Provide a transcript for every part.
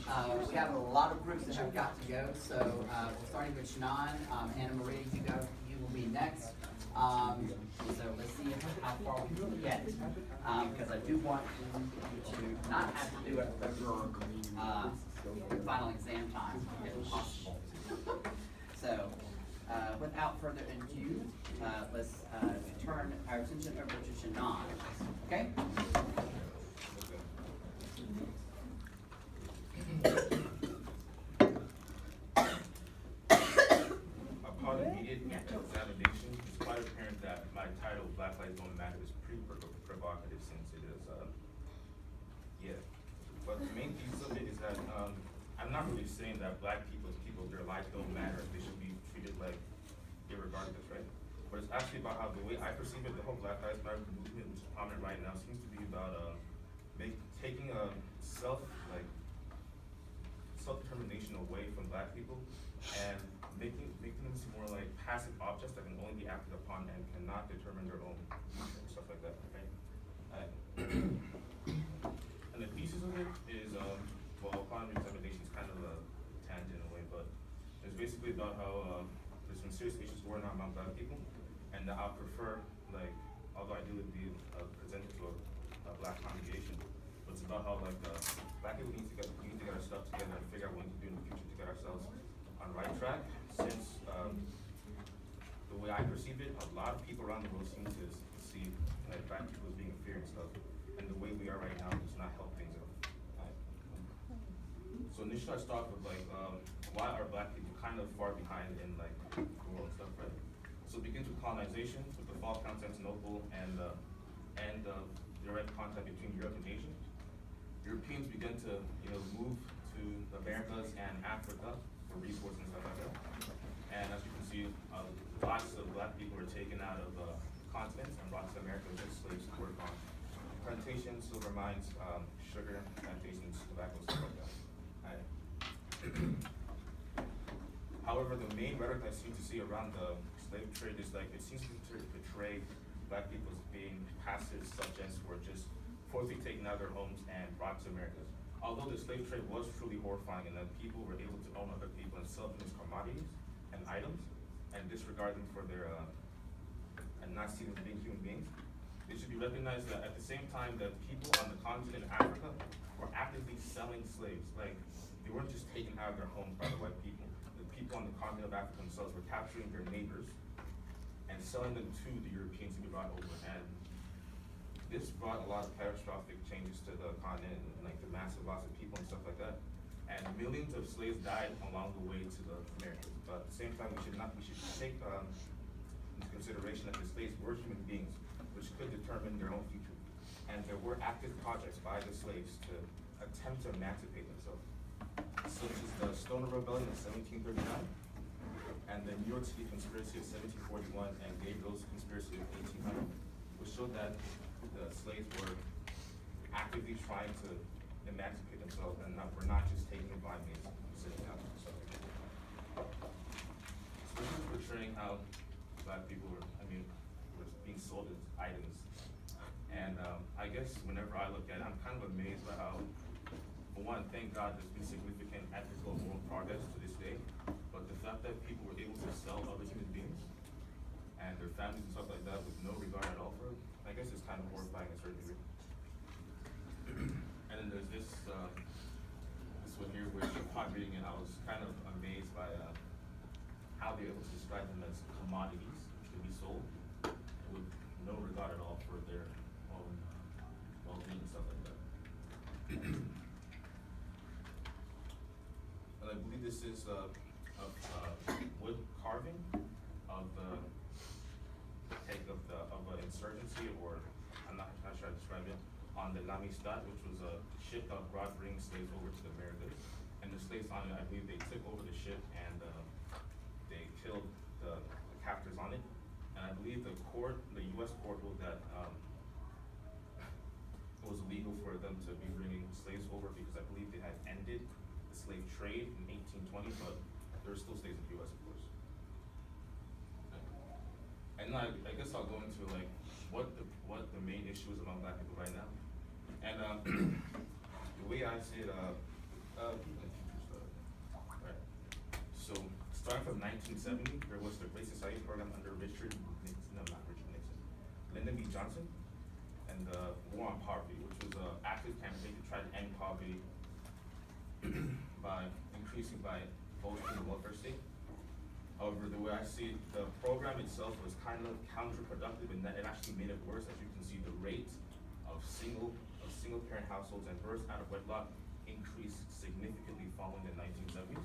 We have a lot of groups that have got to go, so we're starting with Shannon. Anna Marie, you will be next. So let's see how far we can get, because I do want you to not have to do it over final exam time, if possible. So, without further ado, let's turn our attention over to Shannon. Okay? Upon immediate examination, it's quite apparent that my title, Black Lives Don't Matter, is pretty provocative since it is, yeah. But the main piece of it is that I'm not really saying that black people, their lives don't matter, they should be treated like irregardless, right? But it's actually about how the way I perceive it, the whole Black Lives Matter movement, which is prominent right now, seems to be about taking a self-determination away from black people and making them seem more like passive objects that can only be acted upon and cannot determine their own future and stuff like that, right? And the thesis of it is, well, upon examination is kind of a tangent in a way, but it's basically about how there's some serious issues going on among black people, and that I prefer, like, although I do be presented to a black congregation, but it's about how, like, black people need to get our stuff together and figure out what we need to do in the future to get ourselves on the right track, since the way I perceive it, a lot of people around the world seem to see like black people as being inferior and stuff, and the way we are right now does not help things out. Right? So initially I start with like, why are black people kind of far behind in like the world and stuff, right? So it begins with colonization, with the fall of Constantinople and direct contact between Europe and Asia. Europeans begin to, move to the Americas and Africa for resources and stuff like that. And as you can see, lots of black people were taken out of continents and brought to America as slaves to work on plantations, silver mines, sugar plantations, tobacco, stuff like that. However, the main rhetoric I seem to see around the slave trade is like, it seems to portray black people as being passive subjects who are just forcibly taken out of their homes and brought to America. Although the slave trade was truly horrifying and that people were able to own other people and sell them as commodities and items and disregard them for their, and not see them as being human beings, it should be recognized that at the same time that people on the continent of Africa were actively selling slaves. Like, they weren't just taken out of their homes by the white people. The people on the continent of Africa themselves were capturing their neighbors and selling them to the Europeans to be brought over. And this brought a lot of catastrophic changes to the continent, and like the massive loss of people and stuff like that. And millions of slaves died along the way to the Americas. But at the same time, we should take into consideration that the slaves were human beings, which could determine their own future. And there were active projects by the slaves to attempt to emancipate themselves, such as the Stoner Rebellion of 1739, and the New York City Conspiracy of 1741, and Dave Rose Conspiracy of 1800, which showed that the slaves were actively trying to emancipate themselves and were not just taking the blind mates and sitting out. So this is portraying how black people were being sold as items. And I guess whenever I look at it, I'm kind of amazed by how, for one, thank God there's been significant ethical and moral progress to this day, but the fact that people were able to sell other human beings and their families and stuff like that with no regard at all for it, I guess it's kind of horrifying to a certain degree. And then there's this one here, which upon reading it, I was kind of amazed by how they're able to describe them as commodities to be sold with no regard at all for their own well-being and stuff like that. And I believe this is a wood carving of the take of an insurgency, or I'm not sure how to describe it, on the L'Amistad, which was a ship that brought bringing slaves over to the Americas. And the slaves on it, I believe they took over the ship and they killed the captors on it. And I believe the U.S. court ruled that it was illegal for them to be bringing slaves over because I believe they had ended the slave trade in 1820, but there were still slaves in the U.S., of course. And I guess I'll go into like what the main issue is among black people right now. And the way I see it, 1970, there was the Great Society program under Lyndon B. Johnson, and the War on Poverty, which was an active campaign to try to end poverty by bolstering the welfare state. However, the way I see it, the program itself was kind of counterproductive in that it actually made it worse. As you can see, the rate of single parent households and births out of wedlock increased significantly following the 1970s.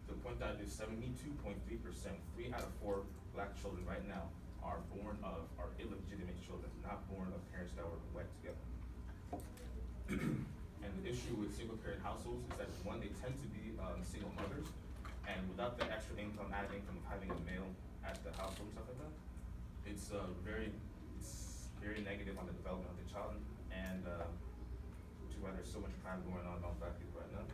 To the point that is 72.3%, 3 out of 4 black children right now are illegitimate children, not born of parents that were wed together. And the issue with single parent households is that, one, they tend to be single mothers, and without the extra income, added income of having a male at the household and stuff like that, it's very negative on the development of the child, and which is why there's so much crime going on among black people right now.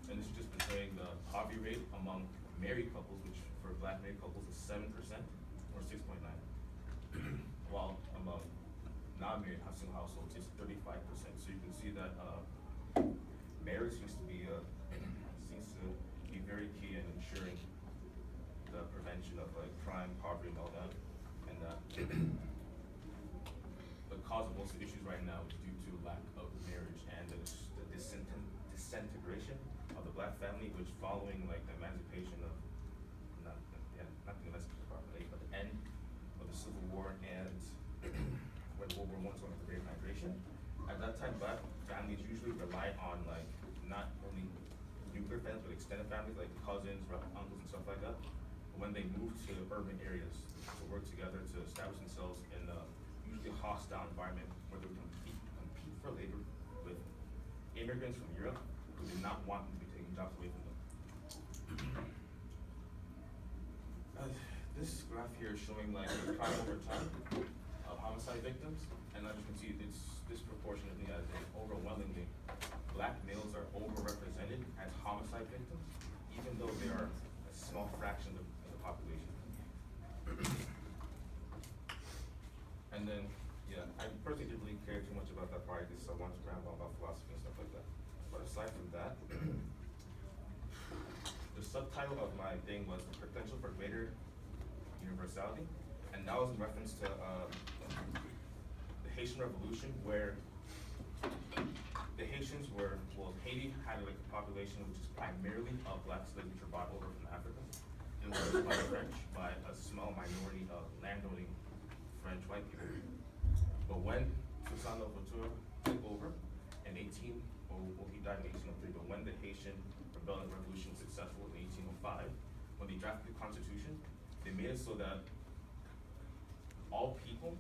And this is just portraying the poverty rate among married couples, which for black married couples is 7% or 6.9, while among non-married single households it's 35%. So you can see that marriage seems to be very key in ensuring the prevention of like crime, poverty, and all that. And the cause of most of the issues right now is due to lack of marriage and the disintegration of the black family, which following like the emancipation of not the emancipation properly, but the end of the Civil War and when World War I started, the Great Migration. At that time, black families usually relied on like not only nuclear families but extended families like cousins, uncles, and stuff like that. But when they moved to urban areas to work together to establish themselves in a usually hostile environment where they would compete for labor with immigrants from Europe who did not want them to be taking jobs away from them. This graph here is showing like the crime over time of homicide victims, and as you can see, it's disproportionately as in overwhelmingly black males are overrepresented as homicide victims, even though they are a small fraction of the population. And then, yeah, I personally didn't really care too much about that part because I wanted to ramble about philosophy and stuff like that. But aside from that, the subtitle of my thing was The Potential for Greater Universality, and that was in reference to the Haitian Revolution, where the Haitians Haiti had like a population which is primarily of black slaves which were brought over from Africa, and was by the French, by a small minority of landowning French white people. But when Toussaint Louverture took over in he died in 1803, but when the Haitian Rebellion Revolution was successful in 1805, when they drafted the Constitution, they made it so that all people,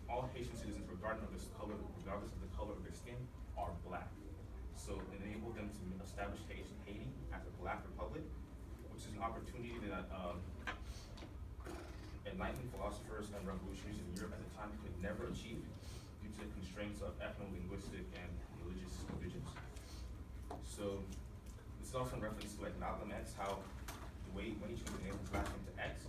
all Haitian citizens, regardless of the color of their skin, are black. So it enabled them to establish Haiti as a black republic, which is an opportunity that enlightened philosophers and revolutionaries in Europe at the time could never achieve due to the constraints of ethno-linguistic and religious divisions. So this is also in reference to like Malcolm X, how the way when he changed the name from black into X,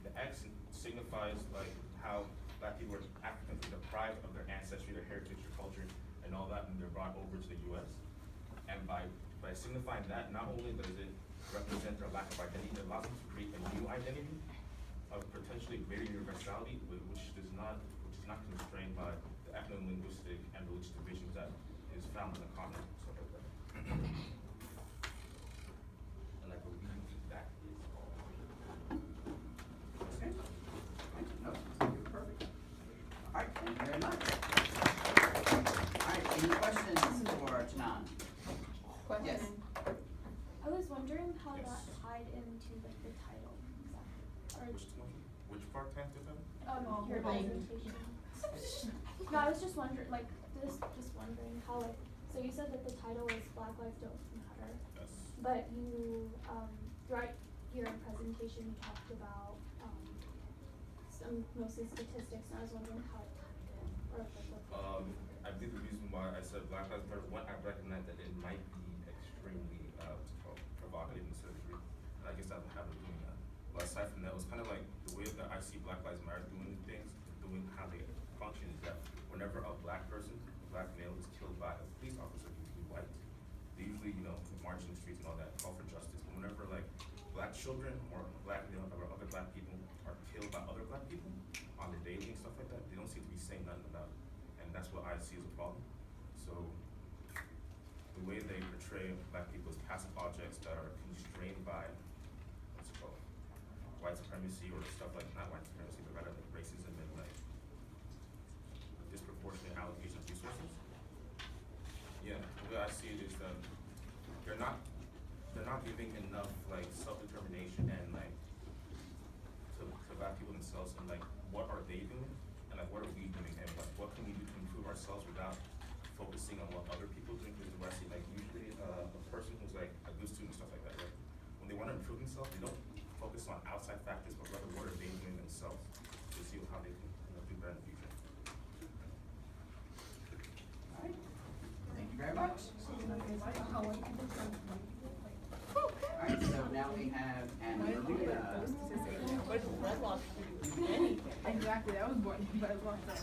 the X signifies like how black people were Africans were deprived of their ancestry, their heritage, their culture, and all that, and they're brought over to the U.S. And by signifying that, not only does it represent their lack of identity, it allows them to create a new identity of potentially greater universality, which is not constrained by the ethno-linguistic and religious divisions that is found in the continent, stuff like that. And I believe that is all. Okay. No, you're perfect. All right, thank you very much. All right, any questions for Janan? Yes. I was wondering how Yes. that tied into like the title exactly. Which part can do that? Your presentation. No, I was just wondering, just wondering how like, so you said that the title is Black Lives Don't Matter, Yes. but you, throughout your presentation, you talked about, mostly statistics, and I was wondering how it tied in, or like what. I believe the reason why I said Black Lives Matter, one, I recognize that it might be extremely provocative and surgery, and I guess I would have it doing that. But aside from that, it was kind of like the way that I see Black Lives Matter doing things, doing how they function is that whenever a black person, black male is killed by a police officer who's white, they usually, march in the streets and all that, call for justice. But whenever like black children or black, or other black people are killed by other black people on the daily and stuff like that, they don't seem to be saying nothing about it. And that's what I see as a problem. So the way they portray black people as passive objects that are constrained by, what's it called, white supremacy or stuff like, not white supremacy, but rather like racism and like disproportionate allocation of resources. Yeah, the way I see it is that they're not giving enough like self-determination and like to black people themselves, and like what are they doing and like what are we doing, and what can we do to improve ourselves without focusing on what other people are doing. Because what I see, like usually a person who's like a good student and stuff like that, right? When they want to improve themselves, they don't focus on outside factors, but rather what are they doing themselves to see how they can do better in the future. All right, thank you very much. All right, so now we have Anna Maria. Exactly, I was born in Bed Lobster.